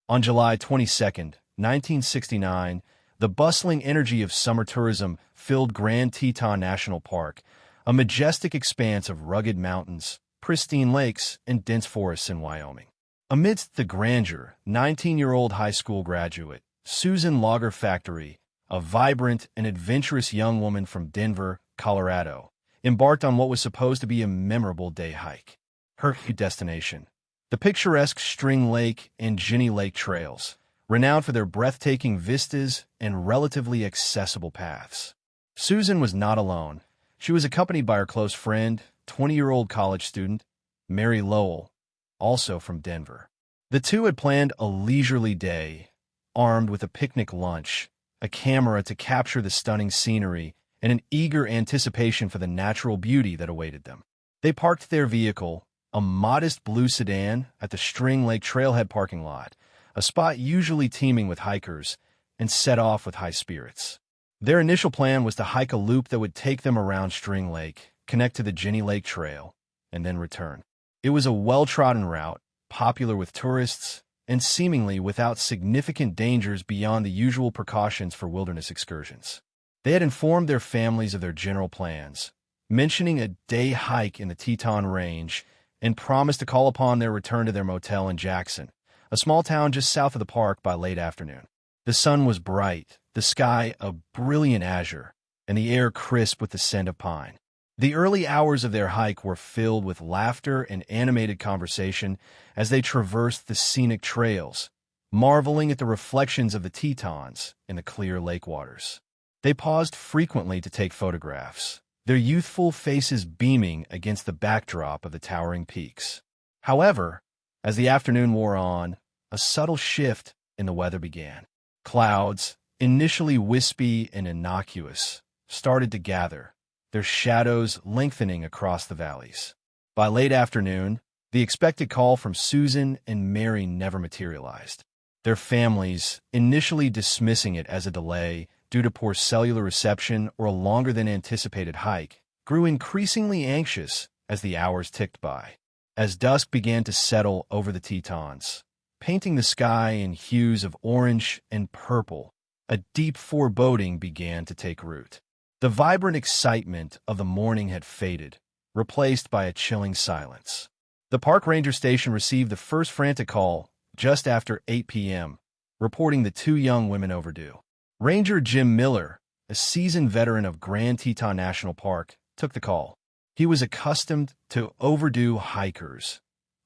On July 22nd, 1969, the bustling energy of summer tourism filled Grand Teton National Park, a majestic expanse of rugged mountains, pristine lakes, and dense forests in Wyoming. Amidst the grandeur, 19-year-old high school graduate Susan Lager Factory, a vibrant and adventurous young woman from Denver, Colorado, embarked on what was supposed to be a memorable day hike. Her destination, the picturesque String Lake and Jenny Lake trails, renowned for their breathtaking vistas and relatively accessible paths. Susan was not alone. She was accompanied by her close friend, 20-year-old college student, Mary Lowell, also from Denver. The two had planned a leisurely day, armed with a picnic lunch, a camera to capture the stunning scenery, and an eager anticipation for the natural beauty that awaited them. They parked their vehicle, a modest blue sedan, at the String Lake Trailhead parking lot, a spot usually teeming with hikers, and set off with high spirits. Their initial plan was to hike a loop that would take them around String Lake, connect to the Jenny Lake Trail, and then return. It was a well-trodden route, popular with tourists, and seemingly without significant dangers beyond the usual precautions for wilderness excursions. They had informed their families of their general plans, mentioning a day hike in the Teton Range, and promised to call upon their return to their motel in Jackson, a small town just south of the park, by late afternoon. The sun was bright, the sky a brilliant azure, and the air crisp with the scent of pine. The early hours of their hike were filled with laughter and animated conversation as they traversed the scenic trails, marveling at the reflections of the Tetons in the clear lake waters. They paused frequently to take photographs, their youthful faces beaming against the backdrop of the towering peaks. However, as the afternoon wore on, a subtle shift in the weather began. Clouds, initially wispy and innocuous, started to gather, their shadows lengthening across the valleys. By late afternoon, the expected call from Susan and Mary never materialized. Their families, initially dismissing it as a delay due to poor cellular reception or a longer-than-anticipated hike, grew increasingly anxious as the hours ticked by. As dusk began to settle over the Tetons, painting the sky in hues of orange and purple, a deep foreboding began to take root. The vibrant excitement of the morning had faded, replaced by a chilling silence. The park ranger station received the first frantic call just after 8 p.m., reporting the two young women overdue. Ranger Jim Miller, a seasoned veteran of Grand Teton National Park, took the call. He was accustomed to overdue hikers,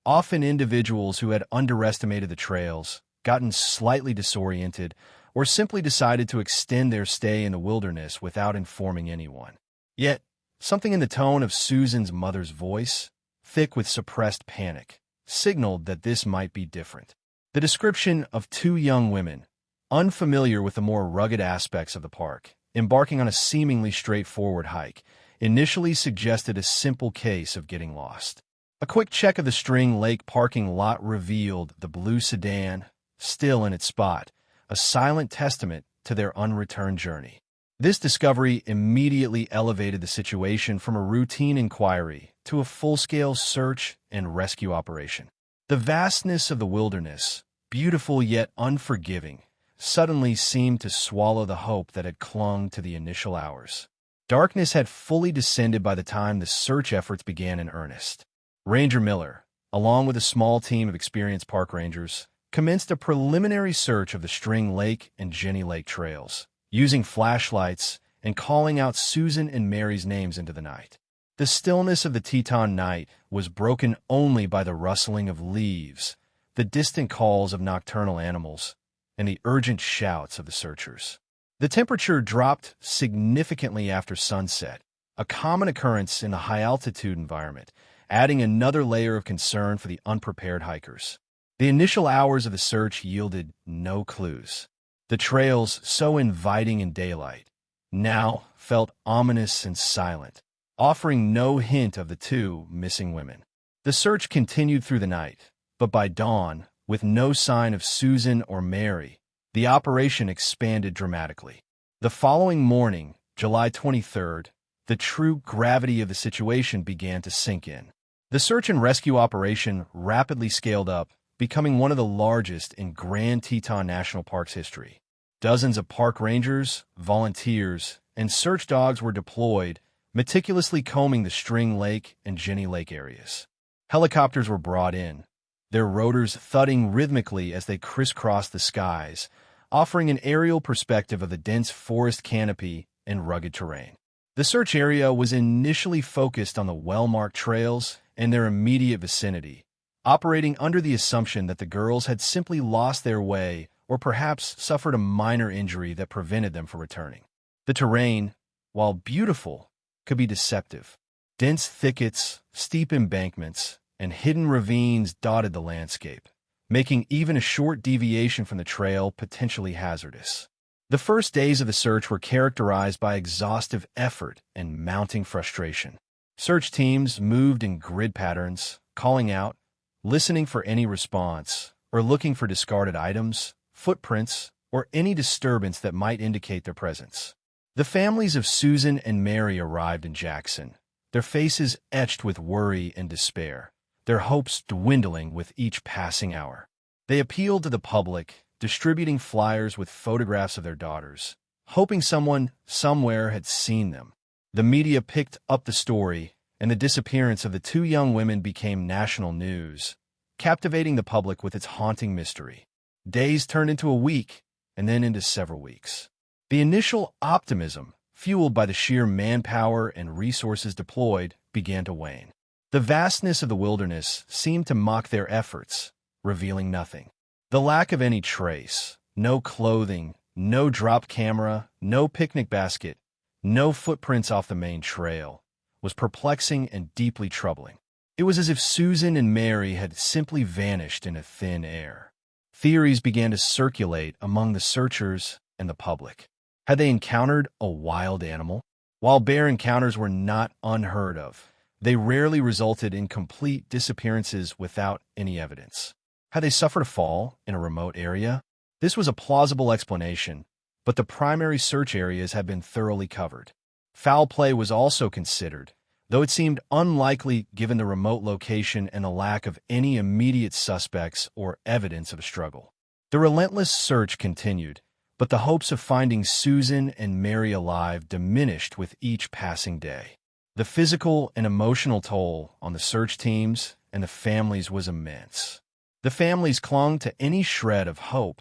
often individuals who had underestimated the trails, gotten slightly disoriented, or simply decided to extend their stay in the wilderness without informing anyone. Yet, something in the tone of Susan's mother's voice, thick with suppressed panic, signaled that this might be different. The description of two young women, unfamiliar with the more rugged aspects of the park, embarking on a seemingly straightforward hike, initially suggested a simple case of getting lost. A quick check of the String Lake parking lot revealed the blue sedan, still in its spot, a silent testament to their unreturned journey. This discovery immediately elevated the situation from a routine inquiry to a full-scale search and rescue operation. The vastness of the wilderness, beautiful yet unforgiving, suddenly seemed to swallow the hope that had clung to the initial hours. Darkness had fully descended by the time the search efforts began in earnest. Ranger Miller, along with a small team of experienced park rangers, commenced a preliminary search of the String Lake and Jenny Lake trails, using flashlights and calling out Susan and Mary's names into the night. The stillness of the Teton night was broken only by the rustling of leaves, the distant calls of nocturnal animals, and the urgent shouts of the searchers. The temperature dropped significantly after sunset, a common occurrence in the high-altitude environment, adding another layer of concern for the unprepared hikers. The initial hours of the search yielded no clues. The trails, so inviting in daylight, now felt ominous and silent, offering no hint of the two missing women. The search continued through the night, but by dawn, with no sign of Susan or Mary, the operation expanded dramatically. The following morning, July 23rd, the true gravity of the situation began to sink in. The search and rescue operation rapidly scaled up, becoming one of the largest in Grand Teton National Park's history. Dozens of park rangers, volunteers, and search dogs were deployed, meticulously combing the String Lake and Jenny Lake areas. Helicopters were brought in, their rotors thudding rhythmically as they crisscrossed the skies, offering an aerial perspective of the dense forest canopy and rugged terrain. The search area was initially focused on the well-marked trails and their immediate vicinity, operating under the assumption that the girls had simply lost their way or perhaps suffered a minor injury that prevented them from returning. The terrain, while beautiful, could be deceptive. Dense thickets, steep embankments, and hidden ravines dotted the landscape, making even a short deviation from the trail potentially hazardous. The first days of the search were characterized by exhaustive effort and mounting frustration. Search teams moved in grid patterns, calling out, listening for any response, or looking for discarded items, footprints, or any disturbance that might indicate their presence. The families of Susan and Mary arrived in Jackson, their faces etched with worry and despair, their hopes dwindling with each passing hour. They appealed to the public, distributing flyers with photographs of their daughters, hoping someone, somewhere, had seen them. The media picked up the story, and the disappearance of the two young women became national news, captivating the public with its haunting mystery. Days turned into a week, and then into several weeks. The initial optimism, fueled by the sheer manpower and resources deployed, began to wane. The vastness of the wilderness seemed to mock their efforts, revealing nothing. The lack of any trace, no clothing, no drop camera, no picnic basket, no footprints off the main trail, was perplexing and deeply troubling. It was as if Susan and Mary had simply vanished into thin air. Theories began to circulate among the searchers and the public. Had they encountered a wild animal? While bear encounters were not unheard of, they rarely resulted in complete disappearances without any evidence. Had they suffered a fall in a remote area? This was a plausible explanation, but the primary search areas had been thoroughly covered. Foul play was also considered, though it seemed unlikely given the remote location and the lack of any immediate suspects or evidence of a struggle. The relentless search continued, but the hopes of finding Susan and Mary alive diminished with each passing day. The physical and emotional toll on the search teams and the families was immense. The families clung to any shred of hope,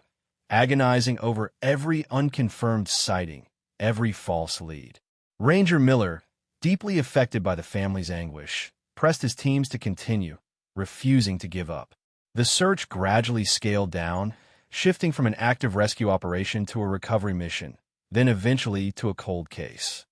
agonizing over every unconfirmed sighting, every false lead. Ranger Miller, deeply affected by the family's anguish, pressed his teams to continue, refusing to give up. The search gradually scaled down, shifting from an active rescue operation to a recovery mission, then eventually to a cold case.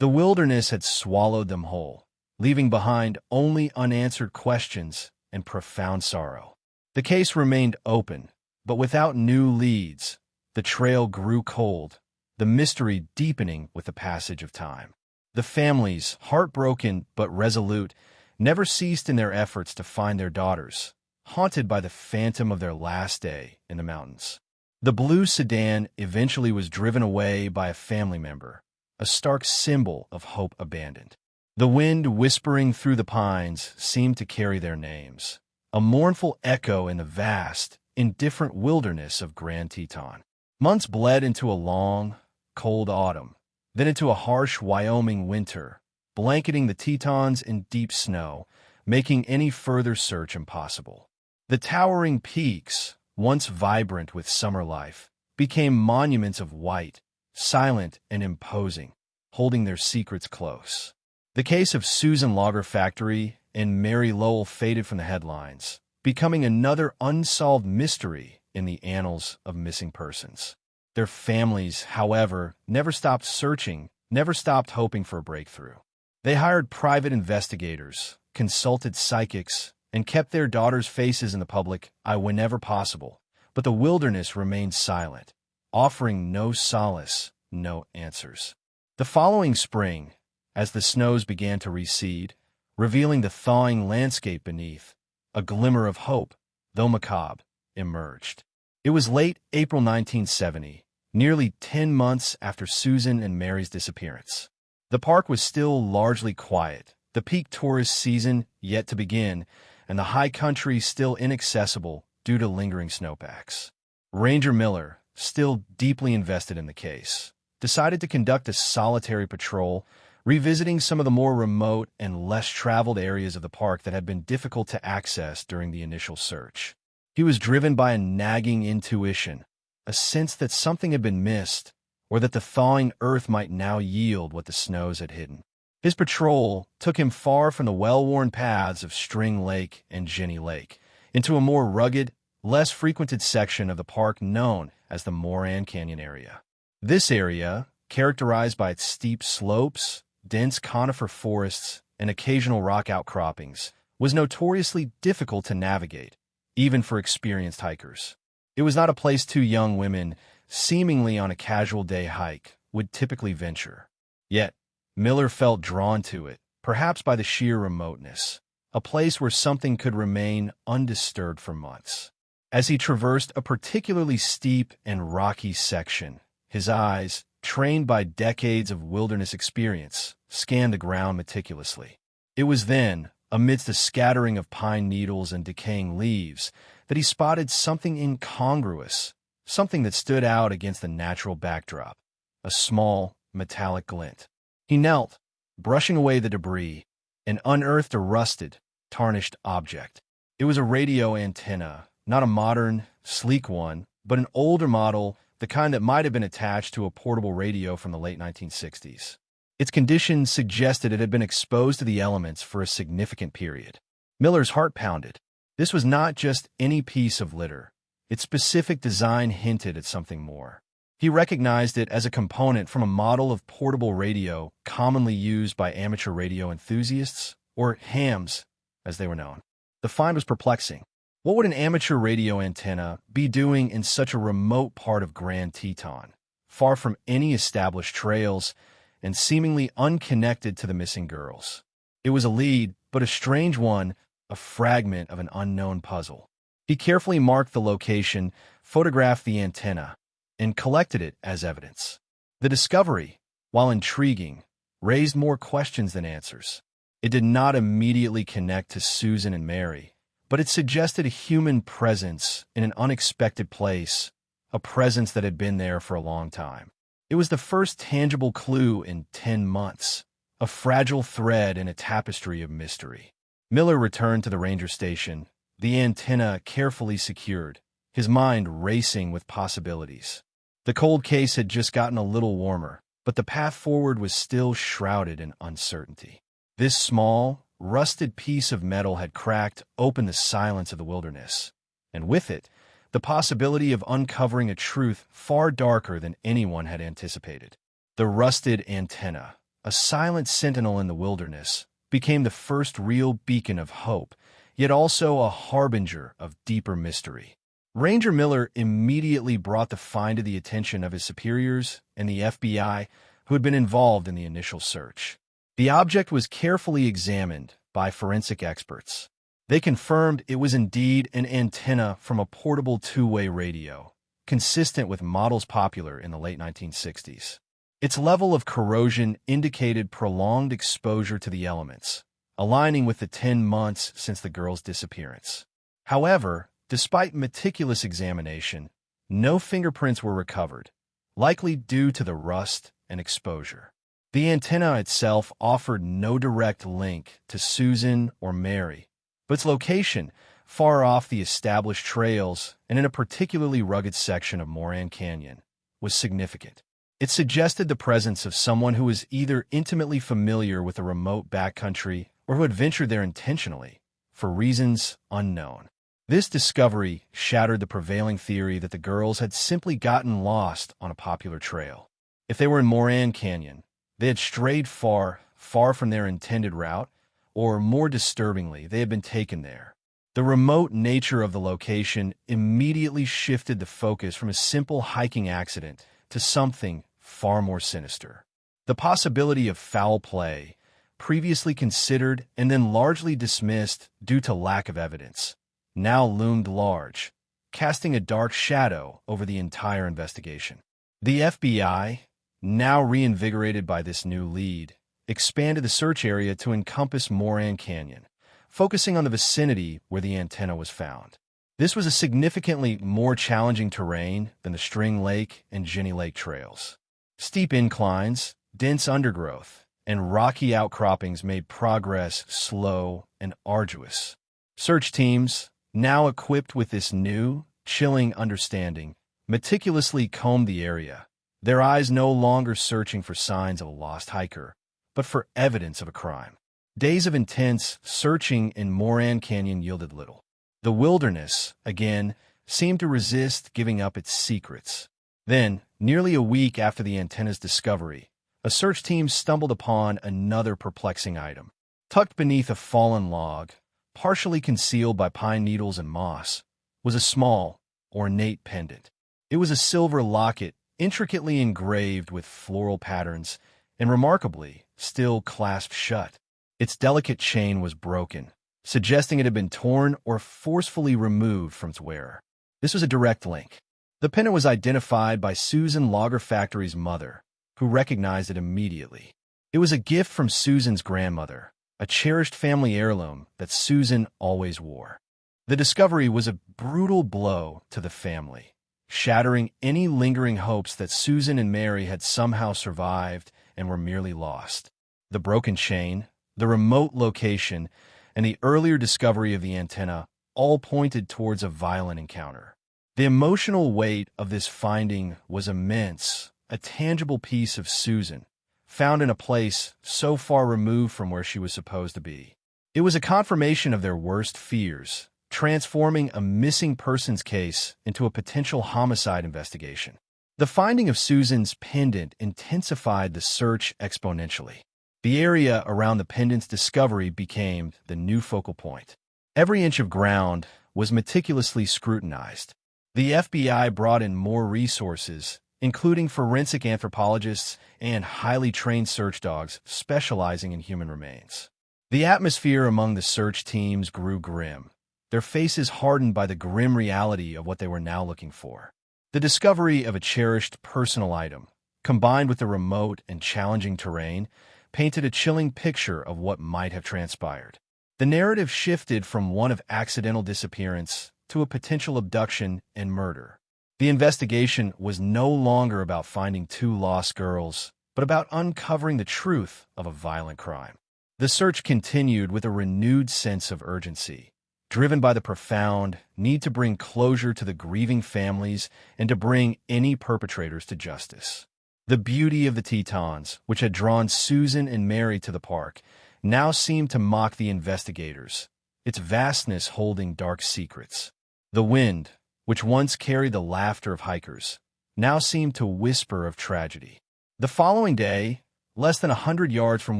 The wilderness had swallowed them whole, leaving behind only unanswered questions and profound sorrow. The case remained open, but without new leads. The trail grew cold, the mystery deepening with the passage of time. The families, heartbroken but resolute, never ceased in their efforts to find their daughters, haunted by the phantom of their last day in the mountains. The blue sedan eventually was driven away by a family member, a stark symbol of hope abandoned. The wind whispering through the pines seemed to carry their names, a mournful echo in the vast, indifferent wilderness of Grand Teton. Months bled into a long, cold autumn, then into a harsh Wyoming winter, blanketing the Tetons in deep snow, making any further search impossible. The towering peaks, once vibrant with summer life, became monuments of white, silent and imposing, holding their secrets close. The case of Susan Logger Factory and Mary Lowell faded from the headlines, becoming another unsolved mystery in the annals of missing persons. Their families, however, never stopped searching, never stopped hoping for a breakthrough. They hired private investigators, consulted psychics, and kept their daughters' faces in the public eye whenever possible. But the wilderness remained silent, offering no solace, no answers. The following spring, as the snows began to recede, revealing the thawing landscape beneath, a glimmer of hope, though macabre, emerged. It was late April 1970, nearly 10 months after Susan and Mary's disappearance. The park was still largely quiet, the peak tourist season yet to begin, and the high country still inaccessible due to lingering snowpacks. Ranger Miller, still deeply invested in the case, decided to conduct a solitary patrol, revisiting some of the more remote and less traveled areas of the park that had been difficult to access during the initial search. He was driven by a nagging intuition, a sense that something had been missed, or that the thawing earth might now yield what the snows had hidden. His patrol took him far from the well-worn paths of String Lake and Jenny Lake, into a more rugged, less frequented section of the park known as the Moran Canyon area. This area, characterized by its steep slopes, dense conifer forests, and occasional rock outcroppings, was notoriously difficult to navigate, even for experienced hikers. It was not a place two young women, seemingly on a casual day hike, would typically venture. Yet, Miller felt drawn to it, perhaps by the sheer remoteness, a place where something could remain undisturbed for months. As he traversed a particularly steep and rocky section, his eyes, trained by decades of wilderness experience, scanned the ground meticulously. It was then, amidst a scattering of pine needles and decaying leaves, that he spotted something incongruous, something that stood out against the natural backdrop, a small, metallic glint. He knelt, brushing away the debris, and unearthed a rusted, tarnished object. It was a radio antenna, not a modern, sleek one, but an older model, the kind that might have been attached to a portable radio from the late 1960s. Its condition suggested it had been exposed to the elements for a significant period. Miller's heart pounded. This was not just any piece of litter. Its specific design hinted at something more. He recognized it as a component from a model of portable radio commonly used by amateur radio enthusiasts, or hams, as they were known. The find was perplexing. What would an amateur radio antenna be doing in such a remote part of Grand Teton, far from any established trails and seemingly unconnected to the missing girls? It was a lead, but a strange one, a fragment of an unknown puzzle. He carefully marked the location, photographed the antenna, and collected it as evidence. The discovery, while intriguing, raised more questions than answers. It did not immediately connect to Susan and Mary, but it suggested a human presence in an unexpected place, a presence that had been there for a long time. It was the first tangible clue in 10 months, a fragile thread in a tapestry of mystery. Miller returned to the ranger station, the antenna carefully secured, his mind racing with possibilities. The cold case had just gotten a little warmer, but the path forward was still shrouded in uncertainty. This small, rusted piece of metal had cracked open the silence of the wilderness, and with it, the possibility of uncovering a truth far darker than anyone had anticipated. The rusted antenna, a silent sentinel in the wilderness, became the first real beacon of hope, yet also a harbinger of deeper mystery. Ranger Miller immediately brought the find to the attention of his superiors and the FBI, who had been involved in the initial search. The object was carefully examined by forensic experts. They confirmed it was indeed an antenna from a portable two-way radio, consistent with models popular in the late 1960s. Its level of corrosion indicated prolonged exposure to the elements, aligning with the 10 months since the girl's disappearance. However, despite meticulous examination, no fingerprints were recovered, likely due to the rust and exposure. The antenna itself offered no direct link to Susan or Mary, but its location, far off the established trails and in a particularly rugged section of Moran Canyon, was significant. It suggested the presence of someone who was either intimately familiar with the remote backcountry or who had ventured there intentionally, for reasons unknown. This discovery shattered the prevailing theory that the girls had simply gotten lost on a popular trail. If they were in Moran Canyon, they had strayed far, far from their intended route, or more disturbingly, they had been taken there. The remote nature of the location immediately shifted the focus from a simple hiking accident to something far more sinister. The possibility of foul play, previously considered and then largely dismissed due to lack of evidence, now loomed large, casting a dark shadow over the entire investigation. The FBI, now reinvigorated by this new lead, expanded the search area to encompass Moran Canyon, focusing on the vicinity where the antenna was found. This was a significantly more challenging terrain than the String Lake and Jenny Lake trails. Steep inclines, dense undergrowth, and rocky outcroppings made progress slow and arduous. Search teams, now equipped with this new, chilling understanding, meticulously combed the area, their eyes no longer searching for signs of a lost hiker, but for evidence of a crime. Days of intense searching in Moran Canyon yielded little. The wilderness, again, seemed to resist giving up its secrets. Then, nearly a week after the antenna's discovery, a search team stumbled upon another perplexing item. Tucked beneath a fallen log, partially concealed by pine needles and moss, was a small, ornate pendant. It was a silver locket, intricately engraved with floral patterns, and remarkably, still clasped shut. Its delicate chain was broken, suggesting it had been torn or forcefully removed from its wearer. This was a direct link. The pendant was identified by Susan Logger Factory's mother, who recognized it immediately. It was a gift from Susan's grandmother, a cherished family heirloom that Susan always wore. The discovery was a brutal blow to the family, shattering any lingering hopes that Susan and Mary had somehow survived and were merely lost. The broken chain, the remote location, and the earlier discovery of the antenna all pointed towards a violent encounter. The emotional weight of this finding was immense, a tangible piece of Susan, found in a place so far removed from where she was supposed to be. It was a confirmation of their worst fears, transforming a missing persons case into a potential homicide investigation. The finding of Susan's pendant intensified the search exponentially. The area around the pendant's discovery became the new focal point. Every inch of ground was meticulously scrutinized. The FBI brought in more resources, including forensic anthropologists and highly trained search dogs specializing in human remains. The atmosphere among the search teams grew grim, their faces hardened by the grim reality of what they were now looking for. The discovery of a cherished personal item, combined with the remote and challenging terrain, painted a chilling picture of what might have transpired. The narrative shifted from one of accidental disappearance to a potential abduction and murder. The investigation was no longer about finding two lost girls, but about uncovering the truth of a violent crime. The search continued with a renewed sense of urgency, driven by the profound need to bring closure to the grieving families and to bring any perpetrators to justice. The beauty of the Tetons, which had drawn Susan and Mary to the park, now seemed to mock the investigators, its vastness holding dark secrets. The wind, which once carried the laughter of hikers, now seemed to whisper of tragedy. The following day, less than 100 yards from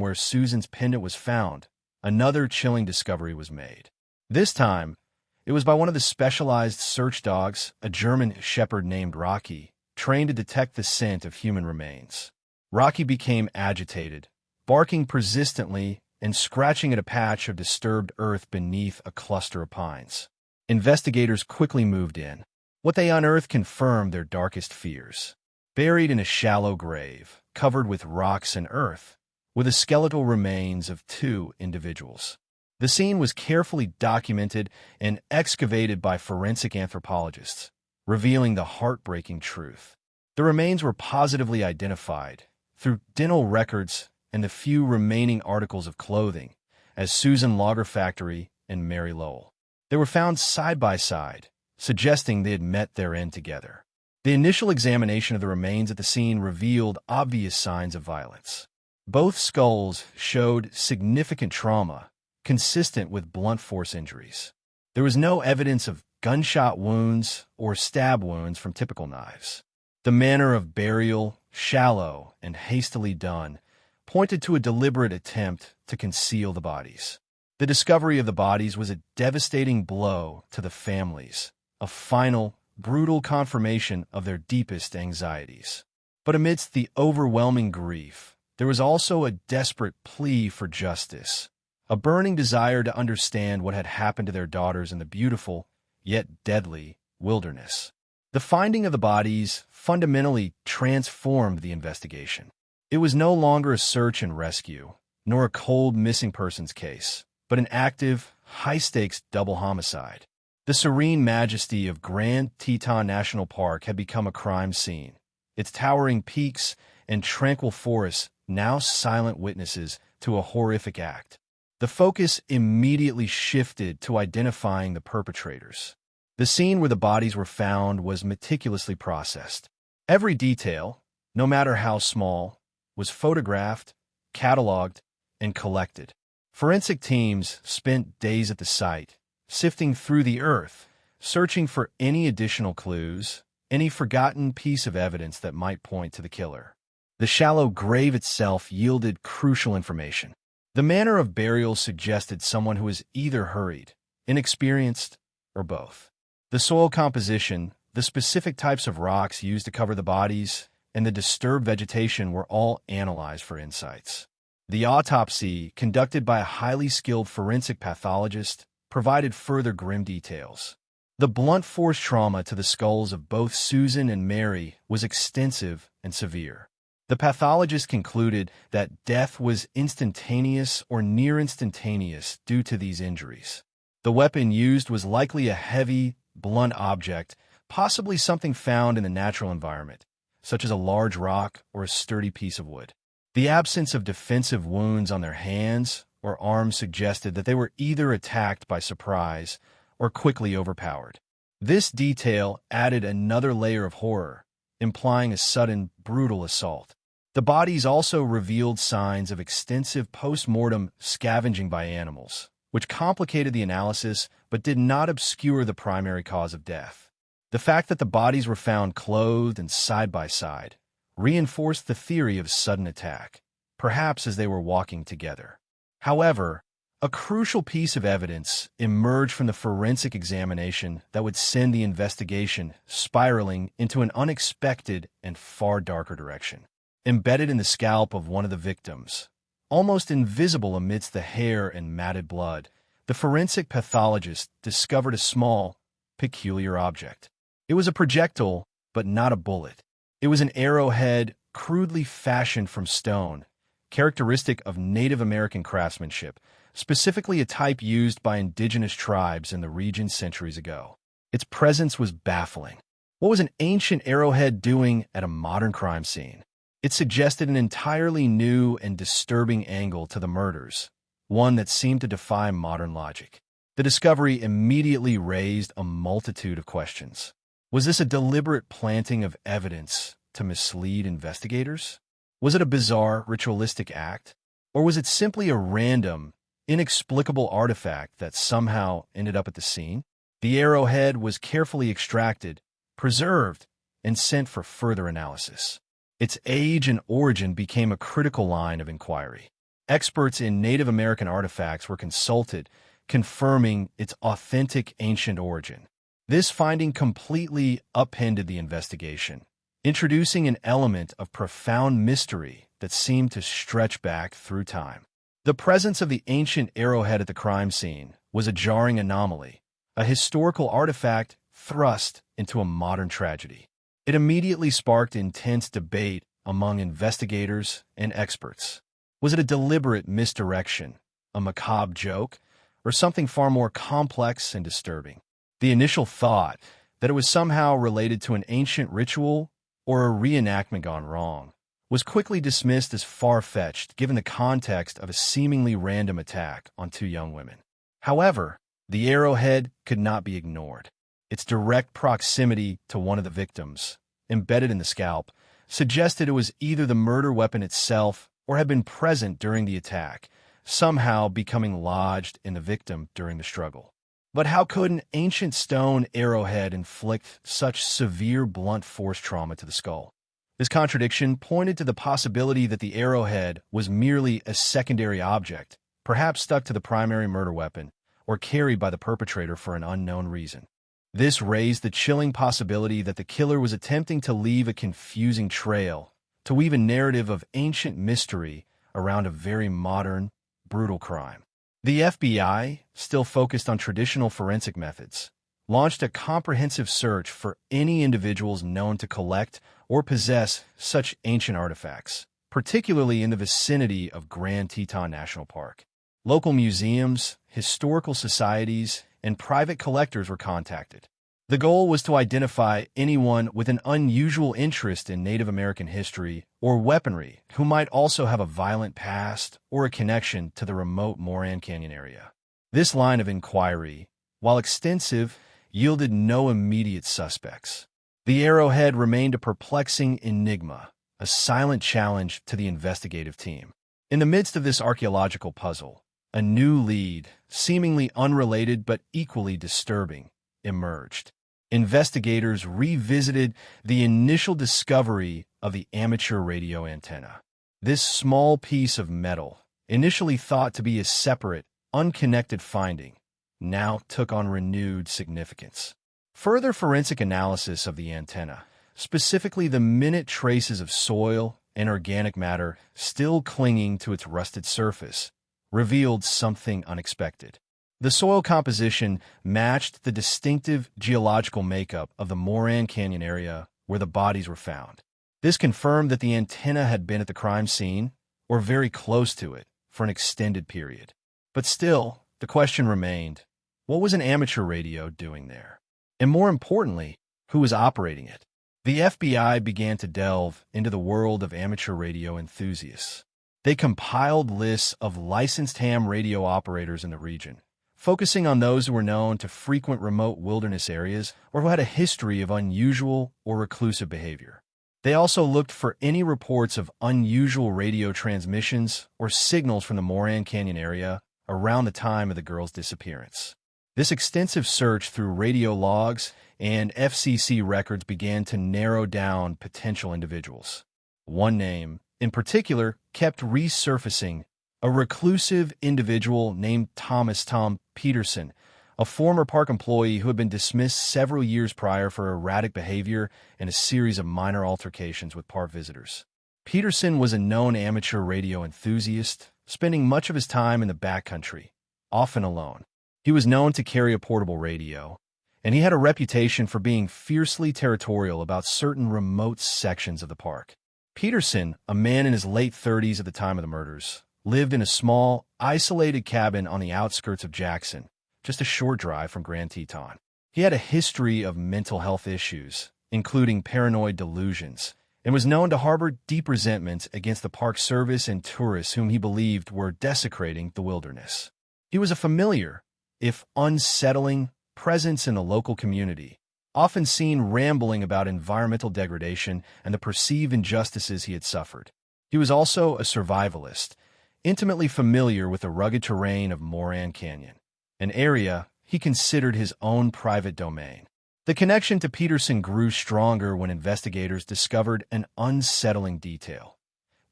where Susan's pendant was found, another chilling discovery was made. This time, it was by one of the specialized search dogs, a German shepherd named Rocky, trained to detect the scent of human remains. Rocky became agitated, barking persistently and scratching at a patch of disturbed earth beneath a cluster of pines. Investigators quickly moved in. What they unearthed confirmed their darkest fears. Buried in a shallow grave, covered with rocks and earth, were the skeletal remains of two individuals. The scene was carefully documented and excavated by forensic anthropologists, revealing the heartbreaking truth. The remains were positively identified, through dental records and the few remaining articles of clothing, as Susan Logger Factory and Mary Lowell. They were found side by side, suggesting they had met their end together. The initial examination of the remains at the scene revealed obvious signs of violence. Both skulls showed significant trauma, consistent with blunt force injuries. There was no evidence of gunshot wounds or stab wounds from typical knives. The manner of burial, shallow and hastily done, pointed to a deliberate attempt to conceal the bodies. The discovery of the bodies was a devastating blow to the families, a final, brutal confirmation of their deepest anxieties. But amidst the overwhelming grief, there was also a desperate plea for justice, a burning desire to understand what had happened to their daughters in the beautiful, yet deadly, wilderness. The finding of the bodies fundamentally transformed the investigation. It was no longer a search and rescue, nor a cold missing persons case, but an active, high-stakes double homicide. The serene majesty of Grand Teton National Park had become a crime scene, its towering peaks and tranquil forests now silent witnesses to a horrific act. The focus immediately shifted to identifying the perpetrators. The scene where the bodies were found was meticulously processed. Every detail, no matter how small, was photographed, cataloged, and collected. Forensic teams spent days at the site, sifting through the earth, searching for any additional clues, any forgotten piece of evidence that might point to the killer. The shallow grave itself yielded crucial information. The manner of burial suggested someone who was either hurried, inexperienced, or both. The soil composition, the specific types of rocks used to cover the bodies, and the disturbed vegetation were all analyzed for insights. The autopsy, conducted by a highly skilled forensic pathologist, provided further grim details. The blunt force trauma to the skulls of both Susan and Mary was extensive and severe. The pathologist concluded that death was instantaneous or near instantaneous due to these injuries. The weapon used was likely a heavy, blunt object, possibly something found in the natural environment, such as a large rock or a sturdy piece of wood. The absence of defensive wounds on their hands or arms suggested that they were either attacked by surprise or quickly overpowered. This detail added another layer of horror, implying a sudden, brutal assault. The bodies also revealed signs of extensive post-mortem scavenging by animals, which complicated the analysis but did not obscure the primary cause of death. The fact that the bodies were found clothed and side by side reinforced the theory of sudden attack, perhaps as they were walking together. However, a crucial piece of evidence emerged from the forensic examination that would send the investigation spiraling into an unexpected and far darker direction. Embedded in the scalp of one of the victims, almost invisible amidst the hair and matted blood, the forensic pathologist discovered a small, peculiar object. It was a projectile, but not a bullet. It was an arrowhead crudely fashioned from stone, characteristic of Native American craftsmanship, specifically a type used by indigenous tribes in the region centuries ago. Its presence was baffling. What was an ancient arrowhead doing at a modern crime scene? It suggested an entirely new and disturbing angle to the murders, one that seemed to defy modern logic. The discovery immediately raised a multitude of questions. Was this a deliberate planting of evidence to mislead investigators? Was it a bizarre, ritualistic act? Or was it simply a random, inexplicable artifact that somehow ended up at the scene? The arrowhead was carefully extracted, preserved, and sent for further analysis. Its age and origin became a critical line of inquiry. Experts in Native American artifacts were consulted, confirming its authentic ancient origin. This finding completely upended the investigation, introducing an element of profound mystery that seemed to stretch back through time. The presence of the ancient arrowhead at the crime scene was a jarring anomaly, a historical artifact thrust into a modern tragedy. It immediately sparked intense debate among investigators and experts. Was it a deliberate misdirection, a macabre joke, or something far more complex and disturbing? The initial thought that it was somehow related to an ancient ritual or a reenactment gone wrong was quickly dismissed as far-fetched given the context of a seemingly random attack on two young women. However, the arrowhead could not be ignored. Its direct proximity to one of the victims, embedded in the scalp, suggested it was either the murder weapon itself or had been present during the attack, somehow becoming lodged in the victim during the struggle. But how could an ancient stone arrowhead inflict such severe blunt force trauma to the skull? This contradiction pointed to the possibility that the arrowhead was merely a secondary object, perhaps stuck to the primary murder weapon, or carried by the perpetrator for an unknown reason. This raised the chilling possibility that the killer was attempting to leave a confusing trail, to weave a narrative of ancient mystery around a very modern, brutal crime. The FBI, still focused on traditional forensic methods, launched a comprehensive search for any individuals known to collect or possess such ancient artifacts, particularly in the vicinity of Grand Teton National Park. Local museums, historical societies, and private collectors were contacted. The goal was to identify anyone with an unusual interest in Native American history or weaponry who might also have a violent past or a connection to the remote Moran Canyon area. This line of inquiry, while extensive, yielded no immediate suspects. The arrowhead remained a perplexing enigma, a silent challenge to the investigative team. In the midst of this archaeological puzzle, a new lead, seemingly unrelated but equally disturbing, emerged. Investigators revisited the initial discovery of the amateur radio antenna. This small piece of metal, initially thought to be a separate, unconnected finding, now took on renewed significance. Further forensic analysis of the antenna, specifically the minute traces of soil and organic matter still clinging to its rusted surface, revealed something unexpected. The soil composition matched the distinctive geological makeup of the Moran Canyon area where the bodies were found. This confirmed that the antenna had been at the crime scene, or very close to it, for an extended period. But still, the question remained, what was an amateur radio doing there? And more importantly, who was operating it? The FBI began to delve into the world of amateur radio enthusiasts. They compiled lists of licensed ham radio operators in the region, focusing on those who were known to frequent remote wilderness areas or who had a history of unusual or reclusive behavior. They also looked for any reports of unusual radio transmissions or signals from the Moran Canyon area around the time of the girl's disappearance. This extensive search through radio logs and FCC records began to narrow down potential individuals. One name, in particular, kept resurfacing: a reclusive individual named Tom Peterson, a former park employee who had been dismissed several years prior for erratic behavior and a series of minor altercations with park visitors. Peterson was a known amateur radio enthusiast, spending much of his time in the backcountry, often alone. He was known to carry a portable radio, and he had a reputation for being fiercely territorial about certain remote sections of the park. Peterson, a man in his late 30s at the time of the murders, lived in a small, isolated cabin on the outskirts of Jackson, just a short drive from Grand Teton. He had a history of mental health issues, including paranoid delusions, and was known to harbor deep resentment against the Park Service and tourists whom he believed were desecrating the wilderness. He was a familiar, if unsettling, presence in the local community, often seen rambling about environmental degradation and the perceived injustices he had suffered. He was also a survivalist, intimately familiar with the rugged terrain of Moran Canyon, an area he considered his own private domain. The connection to Peterson grew stronger when investigators discovered an unsettling detail.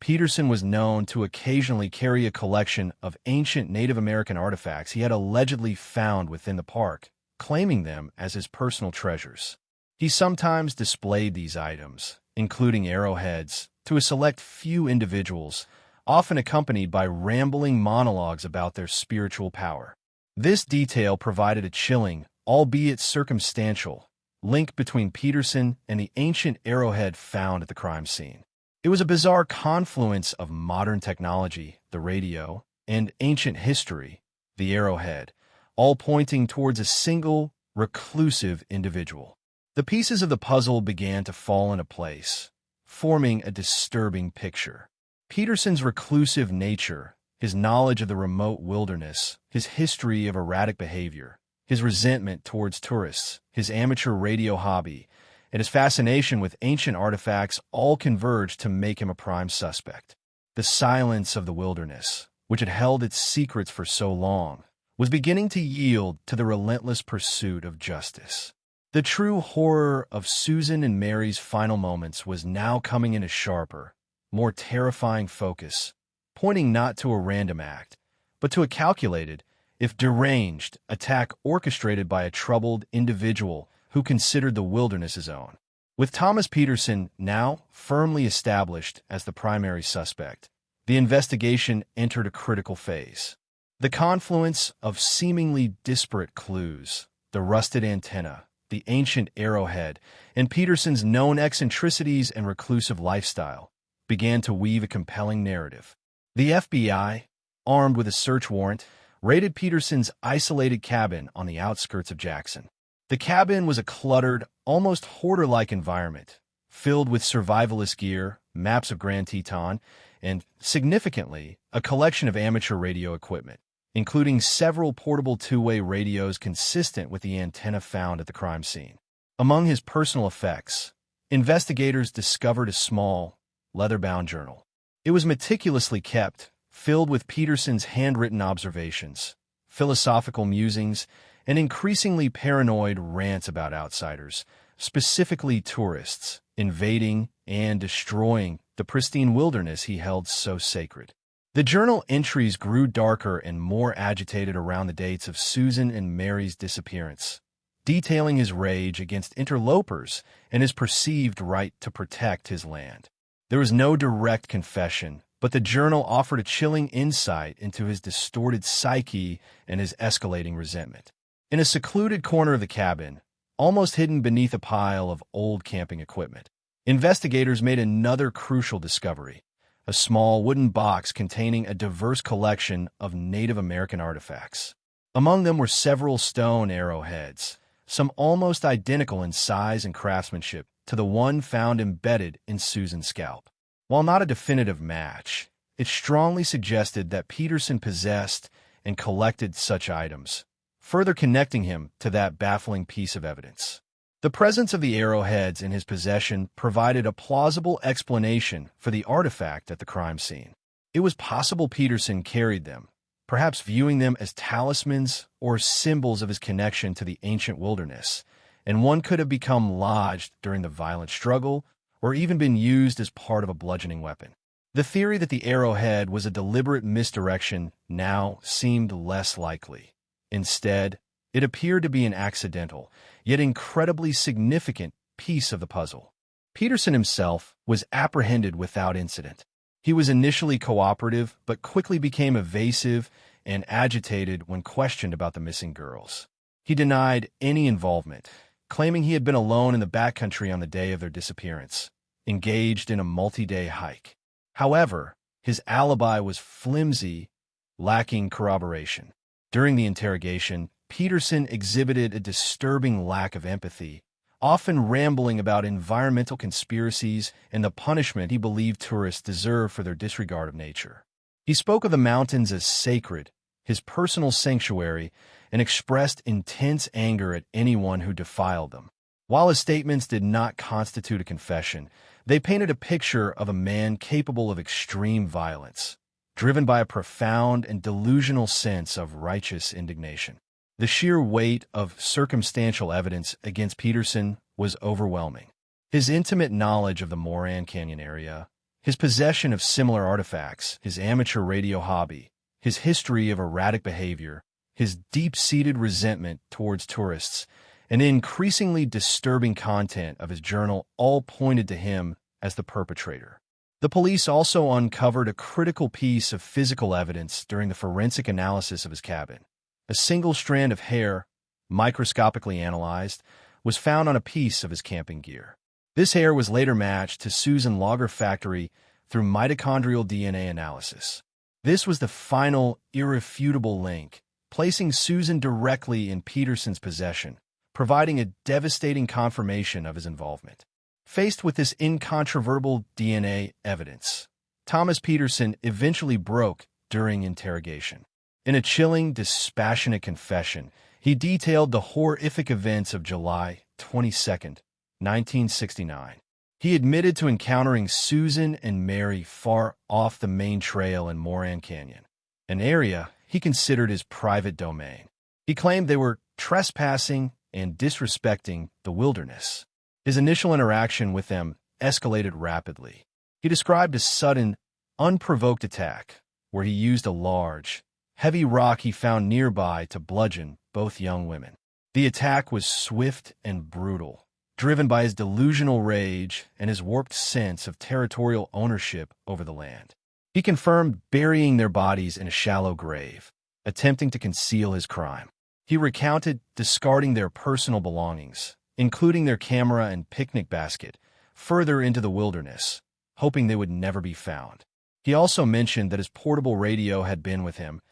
Peterson was known to occasionally carry a collection of ancient Native American artifacts he had allegedly found within the park, claiming them as his personal treasures. He sometimes displayed these items, including arrowheads, to a select few individuals, often accompanied by rambling monologues about their spiritual power. This detail provided a chilling, albeit circumstantial, link between Peterson and the ancient arrowhead found at the crime scene. It was a bizarre confluence of modern technology, the radio, and ancient history, the arrowhead, all pointing towards a single, reclusive individual. The pieces of the puzzle began to fall into place, forming a disturbing picture. Peterson's reclusive nature, his knowledge of the remote wilderness, his history of erratic behavior, his resentment towards tourists, his amateur radio hobby, and his fascination with ancient artifacts all converged to make him a prime suspect. The silence of the wilderness, which had held its secrets for so long, was beginning to yield to the relentless pursuit of justice. The true horror of Susan and Mary's final moments was now coming into sharper, more terrifying focus, pointing not to a random act, but to a calculated, if deranged, attack orchestrated by a troubled individual who considered the wilderness his own. With Thomas Peterson now firmly established as the primary suspect, the investigation entered a critical phase. The confluence of seemingly disparate clues, the rusted antenna, the ancient arrowhead, and Peterson's known eccentricities and reclusive lifestyle, began to weave a compelling narrative. The FBI, armed with a search warrant, raided Peterson's isolated cabin on the outskirts of Jackson. The cabin was a cluttered, almost hoarder-like environment, filled with survivalist gear, maps of Grand Teton, and, significantly, a collection of amateur radio equipment, including several portable two-way radios consistent with the antenna found at the crime scene. Among his personal effects, investigators discovered a small, leather-bound journal. It was meticulously kept, filled with Peterson's handwritten observations, philosophical musings, and increasingly paranoid rants about outsiders, specifically tourists, invading and destroying the pristine wilderness he held so sacred. The journal entries grew darker and more agitated around the dates of Susan and Mary's disappearance, detailing his rage against interlopers and his perceived right to protect his land. There was no direct confession, but the journal offered a chilling insight into his distorted psyche and his escalating resentment. In a secluded corner of the cabin, almost hidden beneath a pile of old camping equipment, investigators made another crucial discovery: a small wooden box containing a diverse collection of Native American artifacts. Among them were several stone arrowheads, some almost identical in size and craftsmanship to the one found embedded in Susan's scalp. While not a definitive match, it strongly suggested that Peterson possessed and collected such items, further connecting him to that baffling piece of evidence. The presence of the arrowheads in his possession provided a plausible explanation for the artifact at the crime scene. It was possible Peterson carried them, perhaps viewing them as talismans or symbols of his connection to the ancient wilderness, and one could have become lodged during the violent struggle or even been used as part of a bludgeoning weapon. The theory that the arrowhead was a deliberate misdirection now seemed less likely. Instead, it appeared to be an accidental, yet incredibly significant piece of the puzzle. Peterson himself was apprehended without incident. He was initially cooperative, but quickly became evasive and agitated when questioned about the missing girls. He denied any involvement, claiming he had been alone in the backcountry on the day of their disappearance, engaged in a multi-day hike. However, his alibi was flimsy, lacking corroboration. During the interrogation, Peterson exhibited a disturbing lack of empathy, often rambling about environmental conspiracies and the punishment he believed tourists deserve for their disregard of nature. He spoke of the mountains as sacred, his personal sanctuary, and expressed intense anger at anyone who defiled them. While his statements did not constitute a confession, they painted a picture of a man capable of extreme violence, driven by a profound and delusional sense of righteous indignation. The sheer weight of circumstantial evidence against Peterson was overwhelming. His intimate knowledge of the Moran Canyon area, his possession of similar artifacts, his amateur radio hobby, his history of erratic behavior, his deep-seated resentment towards tourists, and the increasingly disturbing content of his journal all pointed to him as the perpetrator. The police also uncovered a critical piece of physical evidence during the forensic analysis of his cabin. A single strand of hair, microscopically analyzed, was found on a piece of his camping gear. This hair was later matched to Susan Logger Factory through mitochondrial DNA analysis. This was the final, irrefutable link, placing Susan directly in Peterson's possession, providing a devastating confirmation of his involvement. Faced with this incontrovertible DNA evidence, Thomas Peterson eventually broke during interrogation. In a chilling, dispassionate confession, he detailed the horrific events of July 22, 1969. He admitted to encountering Susan and Mary far off the main trail in Moran Canyon, an area he considered his private domain. He claimed they were trespassing and disrespecting the wilderness. His initial interaction with them escalated rapidly. He described a sudden, unprovoked attack where he used a large, heavy rock he found nearby to bludgeon both young women. The attack was swift and brutal, driven by his delusional rage and his warped sense of territorial ownership over the land. He confirmed burying their bodies in a shallow grave, attempting to conceal his crime. He recounted discarding their personal belongings, including their camera and picnic basket, further into the wilderness, hoping they would never be found. He also mentioned that his portable radio had been with him,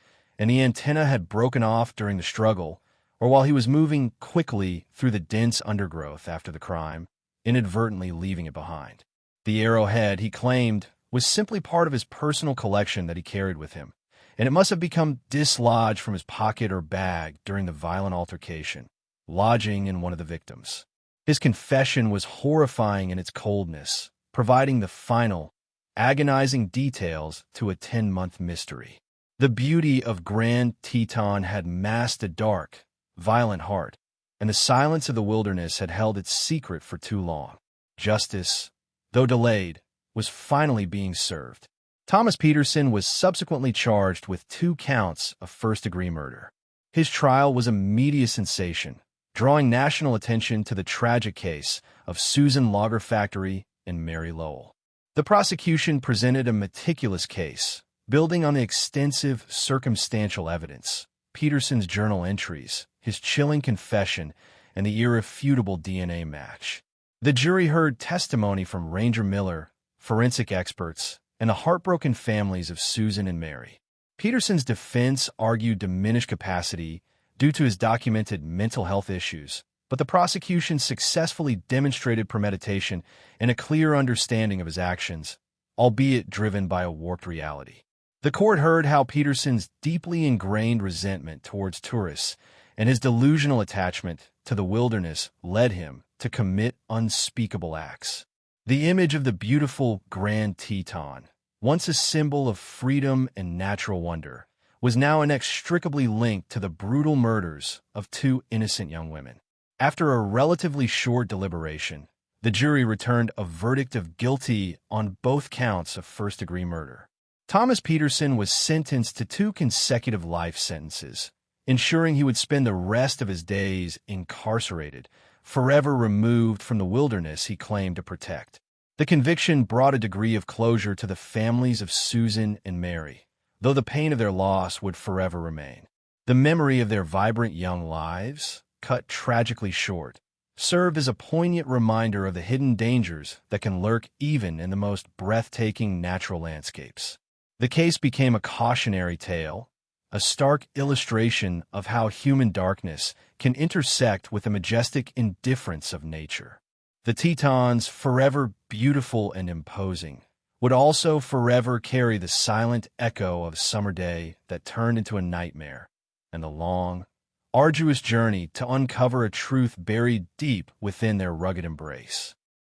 and the antenna had broken off during the struggle, or while he was moving quickly through the dense undergrowth after the crime, inadvertently leaving it behind. The arrowhead, he claimed, was simply part of his personal collection that he carried with him, and it must have become dislodged from his pocket or bag during the violent altercation, lodging in one of the victims. His confession was horrifying in its coldness, providing the final, agonizing details to a 10-month mystery. The beauty of Grand Teton had masked a dark, violent heart, and the silence of the wilderness had held its secret for too long. Justice, though delayed, was finally being served. Thomas Peterson was subsequently charged with 2 counts of first-degree murder. His trial was a media sensation, drawing national attention to the tragic case of Susan Lager Factory and Mary Lowell. The prosecution presented a meticulous case, building on the extensive circumstantial evidence, Peterson's journal entries, his chilling confession, and the irrefutable DNA match. The jury heard testimony from Ranger Miller, forensic experts, and the heartbroken families of Susan and Mary. Peterson's defense argued diminished capacity due to his documented mental health issues, but the prosecution successfully demonstrated premeditation and a clear understanding of his actions, albeit driven by a warped reality. The court heard how Peterson's deeply ingrained resentment towards tourists and his delusional attachment to the wilderness led him to commit unspeakable acts. The image of the beautiful Grand Teton, once a symbol of freedom and natural wonder, was now inextricably linked to the brutal murders of 2 innocent young women. After a relatively short deliberation, the jury returned a verdict of guilty on both counts of first-degree murder. Thomas Peterson was sentenced to 2 consecutive life sentences, ensuring he would spend the rest of his days incarcerated, forever removed from the wilderness he claimed to protect. The conviction brought a degree of closure to the families of Susan and Mary, though the pain of their loss would forever remain. The memory of their vibrant young lives, cut tragically short, served as a poignant reminder of the hidden dangers that can lurk even in the most breathtaking natural landscapes. The case became a cautionary tale, a stark illustration of how human darkness can intersect with the majestic indifference of nature. The Tetons, forever beautiful and imposing, would also forever carry the silent echo of a summer day that turned into a nightmare, and the long, arduous journey to uncover a truth buried deep within their rugged embrace.